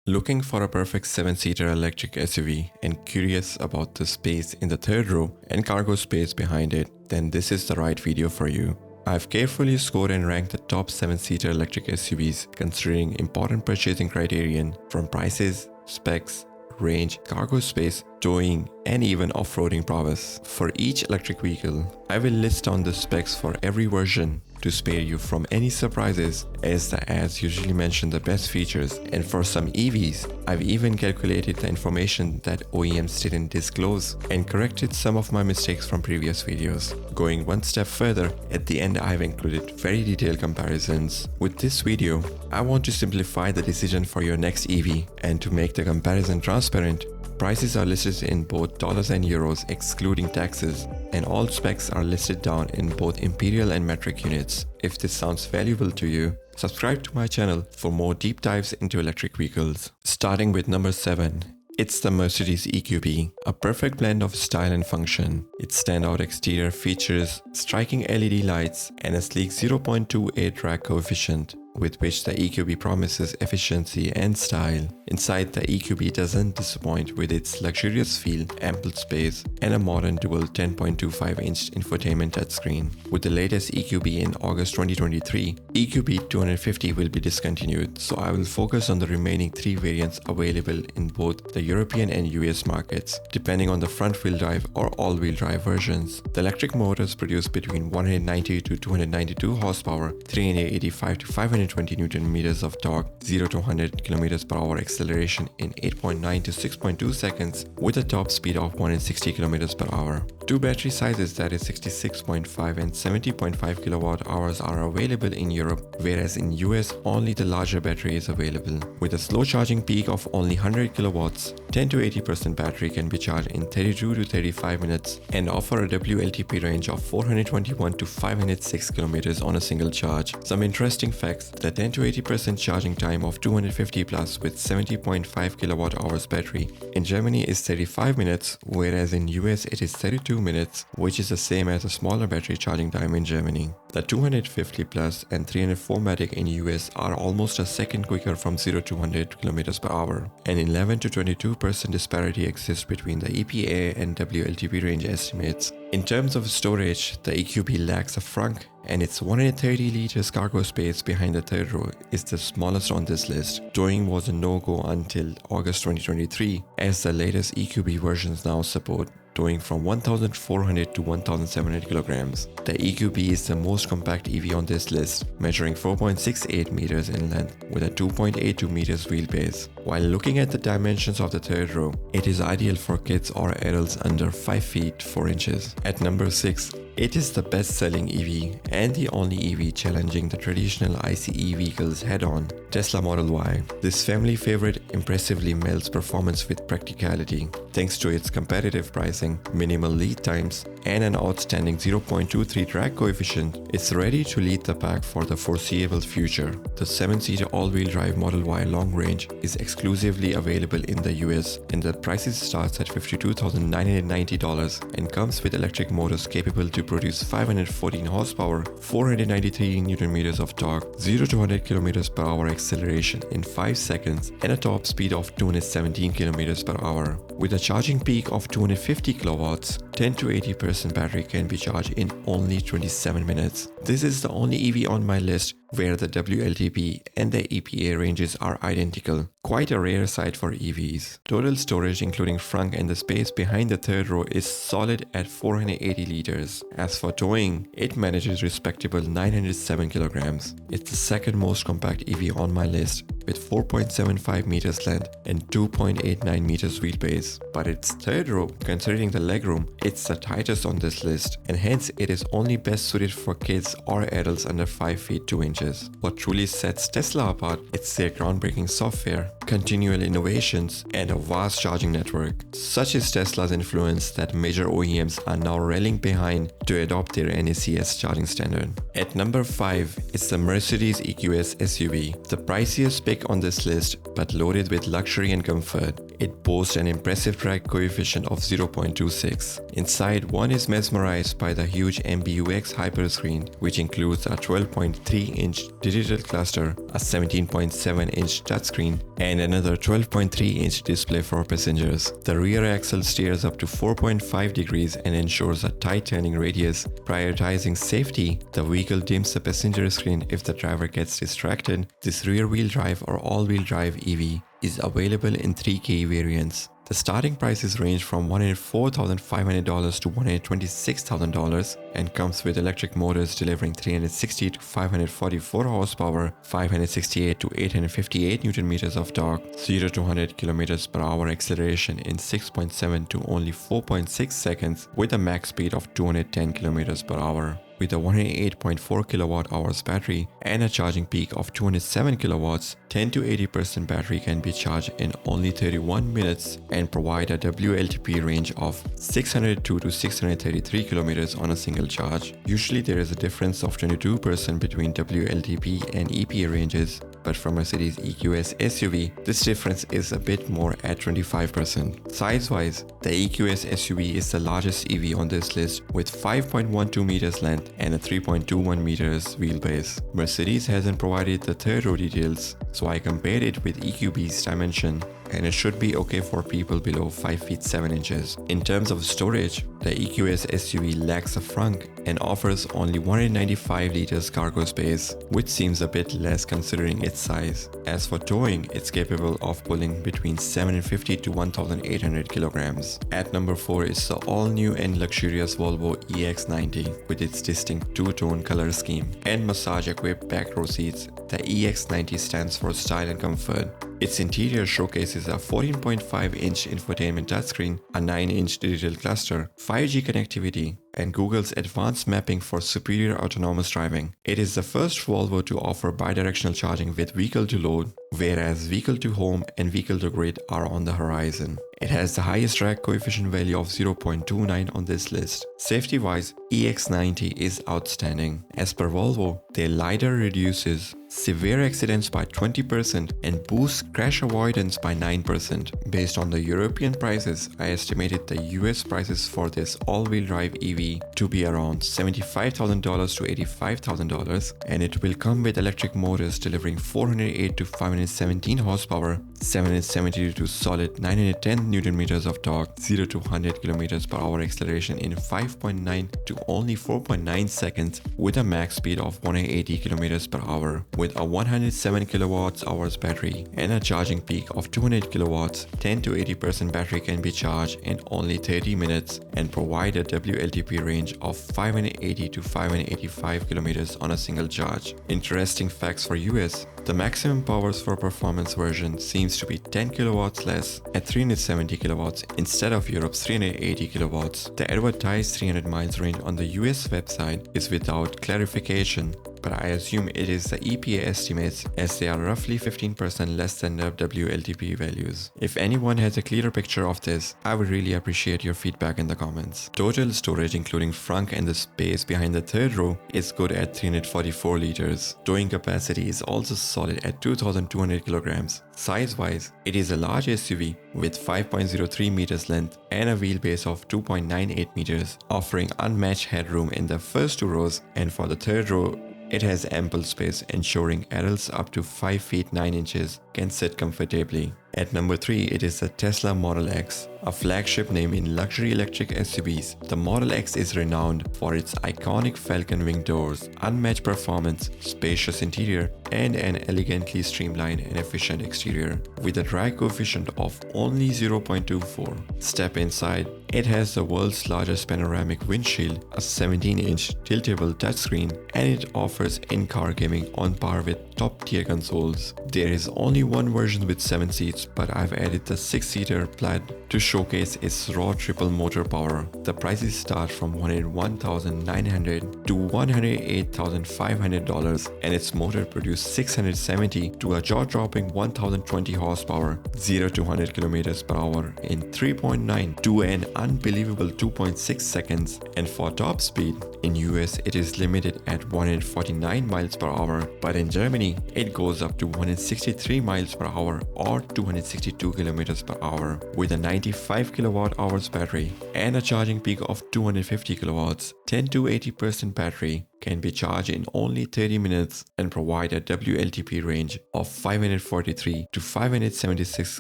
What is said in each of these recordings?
Looking for a perfect 7-seater electric SUV and curious about the space in the third row and cargo space behind it, then this is the right video for you. I've carefully scored and ranked the top 7-seater electric SUVs considering important purchasing criterion from prices, specs, range, cargo space, towing, and even off-roading prowess. For each electric vehicle, I will list down the specs for every version to spare you from any surprises, as the ads usually mention the best features, and for some EVs, I've even calculated the information that OEMs didn't disclose and corrected some of my mistakes from previous videos. Going one step further, at the end I've included very detailed comparisons. With this video, I want to simplify the decision for your next EV, and to make the comparison transparent, prices are listed in both dollars and euros excluding taxes, and all specs are listed down in both imperial and metric units. If this sounds valuable to you, subscribe to my channel for more deep dives into electric vehicles. Starting with number 7. It's the Mercedes EQB, a perfect blend of style and function. Its standout exterior features striking LED lights and a sleek 0.28 drag coefficient, with which the EQB promises efficiency and style. Inside, the EQB doesn't disappoint with its luxurious feel, ample space, and a modern dual 10.25-inch infotainment touchscreen. With the latest EQB in August 2023, EQB 250 will be discontinued, so I will focus on the remaining 3 variants available in both the European and US markets, depending on the front-wheel drive or all-wheel drive versions. The electric motors produce between 190 to 292 horsepower, 385 to 520 Newton meters of torque, 0 to 100 km per hour acceleration in 8.9 to 6.2 seconds, with a top speed of 160 km per hour. 2 battery sizes, that is 66.5 and 70.5 kilowatt hours, are available in Europe, whereas in US only the larger battery is available. With a slow charging peak of only 100 kilowatts, 10 to 80% battery can be charged in 32 to 35 minutes and offer a WLTP range of 421 to 506 kilometers on a single charge. Some interesting facts: the 10 to 80% charging time of 250 plus with 70.5 kilowatt hours battery in Germany is 35 minutes, whereas in US it is 32 minutes, which is the same as a smaller battery charging time in Germany. The 250 plus and 304matic in US are almost a second quicker from 0 to 100 km per hour. An 11 to 22% disparity exists between the EPA and WLTP range estimates. In terms of storage, the EQB lacks a frunk, and its 130 liters cargo space behind the third row is the smallest on this list. Towing was a no-go until August 2023, as the latest EQB versions now support towing from 1,400 to 1,700 kilograms. The EQB is the most compact EV on this list, measuring 4.68 meters in length with a 2.82 meters wheelbase. While looking at the dimensions of the third row, it is ideal for kids or adults under 5 feet 4 inches. At number 6, it is the best-selling EV and the only EV challenging the traditional ICE vehicles head-on, Tesla Model Y. This family favorite impressively melds performance with practicality. Thanks to its competitive pricing, minimal lead times, and an outstanding 0.23 drag coefficient, it's ready to lead the pack for the foreseeable future. The 7-seater all-wheel drive Model Y long range is exclusively available in the US, and the price starts at $52,990 and comes with electric motors capable to produce 514 horsepower, 493 Newton meters of torque, 0 to 100 km per hour acceleration in 5 seconds, and a top speed of 217 km per hour. With a charging peak of 250 kilowatts, 10 to 80% battery can be charged in only 27 minutes. This is the only EV on my list where the WLTP and the EPA ranges are identical. Quite a rare sight for EVs. Total storage including frunk and the space behind the third row is solid at 480 liters. As for towing, it manages respectable 907 kilograms. It's the second most compact EV on my list, with 4.75 meters length and 2.89 meters wheelbase. But its third row, considering the legroom, it's the tightest on this list, and hence it is only best suited for kids or adults under 5 feet 2 inches. What truly sets Tesla apart is their groundbreaking software, continual innovations, and a vast charging network. Such is Tesla's influence that major OEMs are now rallying behind to adopt their NACS charging standard. At number 5 is the Mercedes EQS SUV, the priciest pick on this list but loaded with luxury and comfort. it boasts an impressive drag coefficient of 0.26. Inside, one is mesmerized by the huge MBUX hyperscreen, which includes a 12.3-inch digital cluster, a 17.7-inch touchscreen, and another 12.3-inch display for passengers. The rear axle steers up to 4.5 degrees and ensures a tight turning radius. Prioritizing safety, the vehicle dims the passenger screen if the driver gets distracted. This rear-wheel drive or all-wheel drive EV is available in 3 key variants. The starting prices range from $104,500 to $126,000 and comes with electric motors delivering 360 to 544 horsepower, 568 to 858 Nm of torque, 0 to 100 km per hour acceleration in 6.7 to only 4.6 seconds with a max speed of 210 km per hour. With a 108.4 kWh battery and a charging peak of 207 kW, 10 to 80% battery can be charged in only 31 minutes and provide a WLTP range of 602 to 633 km on a single charge. Usually there is a difference of 22% between WLTP and EPA ranges, but for Mercedes EQS SUV, this difference is a bit more at 25%. Size-wise, the EQS SUV is the largest EV on this list with 5.12 meters length and a 3.21 meters wheelbase. Mercedes hasn't provided the third row details, so I compared it with EQB's dimension, and it should be okay for people below 5 feet 7 inches. In terms of storage, the EQS SUV lacks a frunk and offers only 195 liters cargo space, which seems a bit less considering its size. As for towing, it's capable of pulling between 750 to 1,800 kilograms. At number 4 is the all-new and luxurious Volvo EX90 with its distinct two-tone color scheme and massage-equipped back row seats. The EX90 stands for style and comfort. Its interior showcases a 14.5-inch infotainment touchscreen, a 9-inch digital cluster, 5G connectivity, and Google's advanced mapping for superior autonomous driving. It is the first Volvo to offer bidirectional charging with vehicle-to-load, whereas vehicle-to-home and vehicle-to-grid are on the horizon. It has the highest drag coefficient value of 0.29 on this list. Safety-wise, EX90 is outstanding. As per Volvo, their LiDAR reduces severe accidents by 20% and boosts crash avoidance by 9%. Based on the European prices, I estimated the US prices for this all-wheel drive EV to be around $75,000 to $85,000, and it will come with electric motors delivering 408 to 517 horsepower, 772 to solid 910 Nm of torque, 0 to 100 km per hour acceleration in 5.9 to only 4.9 seconds with a max speed of 180 km per hour. With a 107 kWh battery and a charging peak of 200 kW, 10 to 80% battery can be charged in only 30 minutes and provide a WLTP range of 580 to 585 km on a single charge. Interesting facts for US: the maximum powers for performance version seems to be 10 kW less at 370 kW instead of Europe's 380 kW. The advertised 300 miles range on the US website is without clarification, but I assume it is the EPA estimates as they are roughly 15% less than the WLTP values. If anyone has a clearer picture of this, I would really appreciate your feedback in the comments. Total storage including frunk and the space behind the third row is good at 344 liters. Towing capacity is also solid at 2,200 kilograms. Size-wise, it is a large SUV with 5.03 meters length and a wheelbase of 2.98 meters, offering unmatched headroom in the first 2 rows, and for the third row, it has ample space, ensuring adults up to 5 feet 9 inches can sit comfortably. At number 3, it is the Tesla Model X, a flagship name in luxury electric SUVs. The Model X is renowned for its iconic falcon wing doors, unmatched performance, spacious interior, and an elegantly streamlined and efficient exterior. With a drag coefficient of only 0.24. Step inside. It has the world's largest panoramic windshield, a 17-inch tiltable touchscreen, and it offers in-car gaming on par with top-tier consoles. There is only one version with 7 seats, but I've added the 6-seater Plaid to showcase its raw triple motor power. The prices start from $101,900 to $108,500, and its motor produces 670 to a jaw-dropping 1,020 horsepower, 0 to 100 km per hour in 3.9 to an unbelievable 2.6 seconds. And for top speed, in US it is limited at 149 miles per hour, but in Germany it goes up to 163 miles per hour or 200 262 km per hour with a 95 kWh battery and a charging peak of 250 kilowatts. 10 to 80% battery can be charged in only 30 minutes and provide a WLTP range of 543 to 576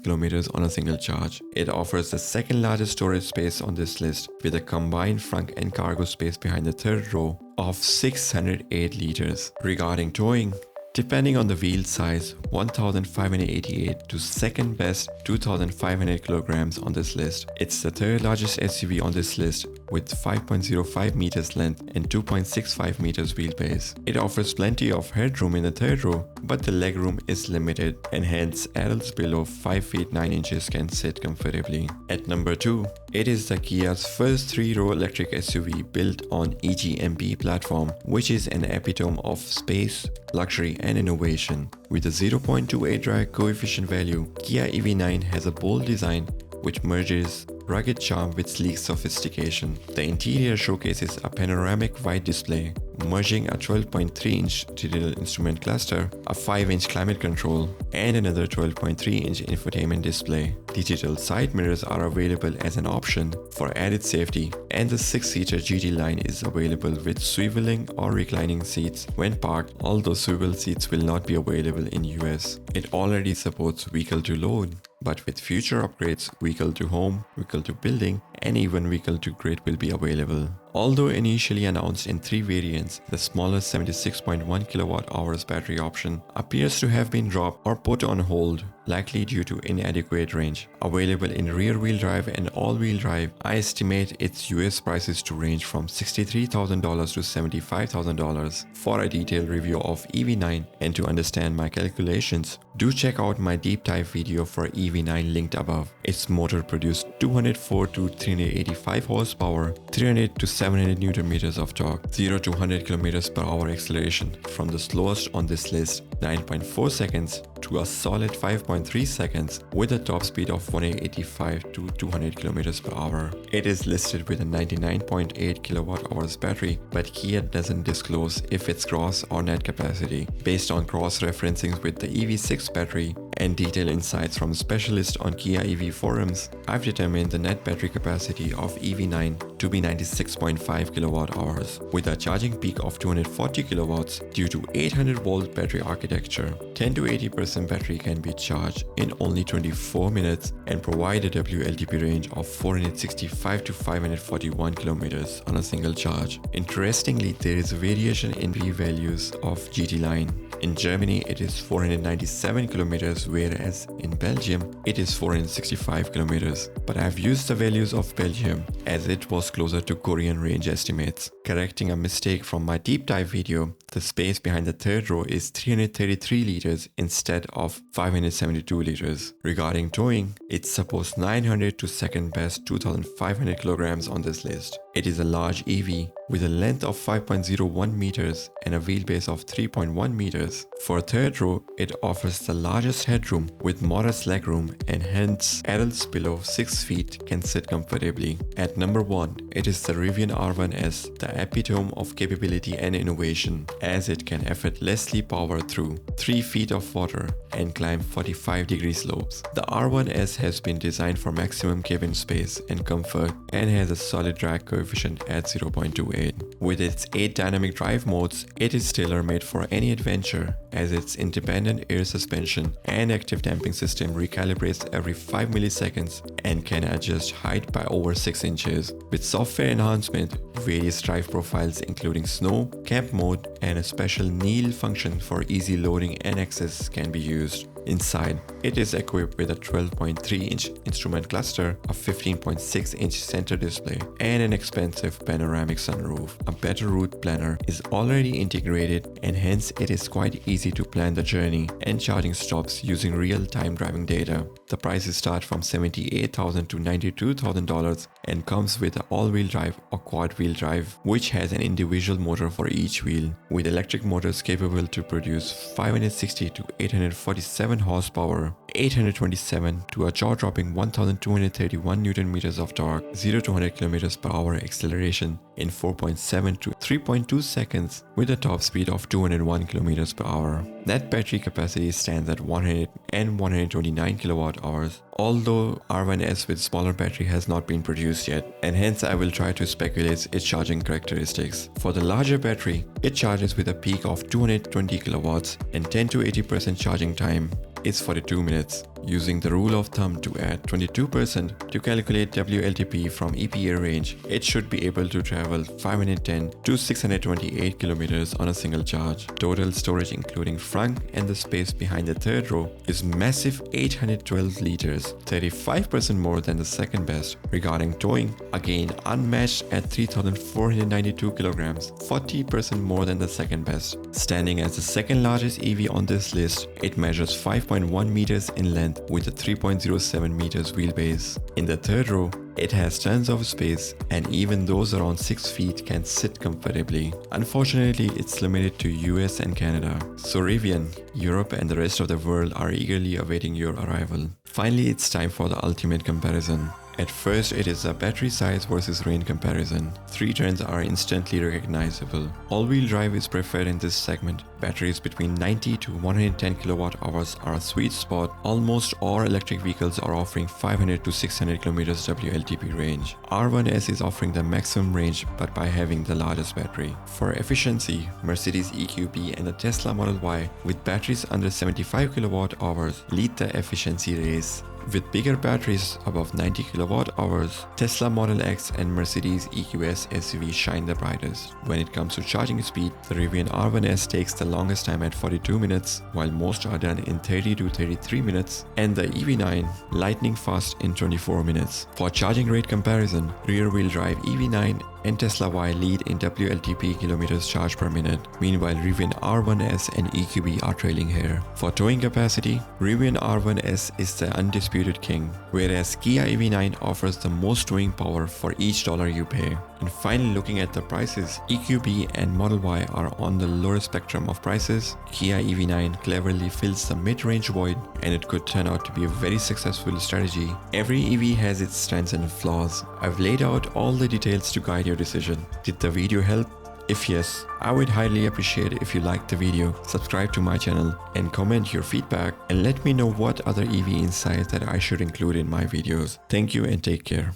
kilometers on a single charge. It offers the second largest storage space on this list with a combined front and cargo space behind the third row of 608 liters. Regarding towing, depending on the wheel size, 1,588 to second best 2,500 kilograms on this list. It's the third largest SUV on this list with 5.05 meters length and 2.65 meters wheelbase. It offers plenty of headroom in the third row, but the legroom is limited and hence adults below 5 feet 9 inches can sit comfortably. At number 2, it is the Kia's first 3-row electric SUV built on EGMP platform, which is an epitome of space, luxury and innovation. With a 0.28 drag coefficient value, Kia EV9 has a bold design which merges rugged charm with sleek sophistication. The interior showcases a panoramic wide display, merging a 12.3-inch digital instrument cluster, a 5-inch climate control, and another 12.3-inch infotainment display. Digital side mirrors are available as an option for added safety, and the 6-seater GT line is available with swiveling or reclining seats when parked, although swivel seats will not be available in US. It already supports vehicle to load, but with future upgrades, vehicle to home, vehicle to building, and even vehicle to grid will be available. Although initially announced in 3 variants, the smaller 76.1 kWh battery option appears to have been dropped or put on hold, likely due to inadequate range. Available in rear-wheel drive and all-wheel drive, I estimate its US prices to range from $63,000 to $75,000. For a detailed review of EV9 and to understand my calculations, do check out my deep dive video for EV9 linked above. Its motor produced 204 to 385 horsepower, 300 to 700 Newton meters of torque, 0 to 100 kilometers per hour acceleration from the slowest on this list, 9.4 seconds, to a solid 5.3 seconds with a top speed of 185 to 200 kilometers per hour. It is listed with a 99.8 kilowatt hours battery, but Kia doesn't disclose if it's gross or net capacity. Based on cross-referencing with the EV6 battery and detailed insights from specialists on Kia EV forums, I've determined the net battery capacity of EV9 to be 96.5 kilowatt hours with a charging peak of 240 kilowatts due to 800 volt battery architecture. 10 to 80% battery can be charged in only 24 minutes and provide a WLTP range of 465 to 541 kilometers on a single charge. Interestingly, there is a variation in V-values of GT line. In Germany, it is 497 kilometers, whereas in Belgium, it is 465 kilometers. But I've used the values of Belgium as it was closer to Korean range estimates. Correcting a mistake from my deep dive video, the space behind the third row is 333 liters instead of 572 liters. Regarding towing, it supports 900 to second best 2,500 kilograms on this list. It is a large EV with a length of 5.01 meters and a wheelbase of 3.1 meters. For third row, it offers the largest headroom with modest legroom and hence adults below 6 feet can sit comfortably. At number 1, it is the Rivian R1S, the epitome of capability and innovation, as it can effortlessly power through 3 feet of water and climb 45-degree slopes. The R1S has been designed for maximum cabin space and comfort and has a solid drag coefficient at 0.28. With its 8 dynamic drive modes, it is tailor-made for any adventure, as its independent air suspension and active damping system recalibrates every 5 milliseconds and can adjust height by over 6 inches. With software enhancement, various drive profiles including snow, camp mode, and a special kneel function for easy loading and access can be used. Inside, it is equipped with a 12.3-inch instrument cluster, a 15.6-inch center display, and an expansive panoramic sunroof. A better route planner is already integrated and hence it is quite easy to plan the journey and charging stops using real-time driving data. The prices start from $78,000 to $92,000 and comes with an all-wheel drive or quad-wheel drive, which has an individual motor for each wheel, with electric motors capable to produce 560 to 847 horsepower, 827 to a jaw-dropping 1,231 Newton meters of torque, 0 to 100 kilometers per hour acceleration in 4.7 to 3.2 seconds with a top speed of 201 km per hour. Net battery capacity stands at 100 and 129 kilowatt hours, although R1S with smaller battery has not been produced yet, and hence I will try to speculate its charging characteristics. For the larger battery, it charges with a peak of 220 kilowatts and 10 to 80% charging time is 42 minutes. Using the rule of thumb to add 22% to calculate WLTP from EPA range, it should be able to travel 510 to 628 kilometers on a single charge. Total storage including front and the space behind the third row is massive 812 liters, 35% more than the second best. Regarding towing, again unmatched at 3,492 kilograms, 40% more than the second best. Standing as the second largest EV on this list, it measures 5.1 meters in length with a 3.07 meters wheelbase. In the third row, it has tons of space, and even those around 6 feet can sit comfortably. Unfortunately, it's limited to US and Canada. So Rivian, Europe and the rest of the world are eagerly awaiting your arrival. Finally, it's time for the ultimate comparison. At first, it is a battery size versus range comparison. 3 trends are instantly recognizable. All-wheel drive is preferred in this segment. Batteries between 90 to 110 kilowatt hours are a sweet spot. Almost all electric vehicles are offering 500 to 600 kilometers WLTP range. R1S is offering the maximum range but by having the largest battery. For efficiency, Mercedes EQB and the Tesla Model Y with batteries under 75 kilowatt hours lead the efficiency race. With bigger batteries above 90 kilowatt hours, Tesla Model X and Mercedes EQS SUV shine the brightest. When it comes to charging speed, the Rivian R1S takes the longest time at 42 minutes, while most are done in 30 to 33 minutes, and the EV9 lightning fast in 24 minutes. For charging rate comparison, rear-wheel drive EV9 and Tesla Y lead in WLTP kilometers charged per minute. Meanwhile, Rivian R1S and EQB are trailing here. For towing capacity, Rivian R1S is the undisputed king, whereas Kia EV9 offers the most towing power for each dollar you pay. And finally, looking at the prices, EQB and Model Y are on the lower spectrum of prices. Kia EV9 cleverly fills the mid-range void, and it could turn out to be a very successful strategy. Every EV has its strengths and flaws. I've laid out all the details to guide your decision. Did the video help? If yes, I would highly appreciate it if you liked the video, subscribe to my channel and comment your feedback and let me know what other EV insights that I should include in my videos. Thank you and take care.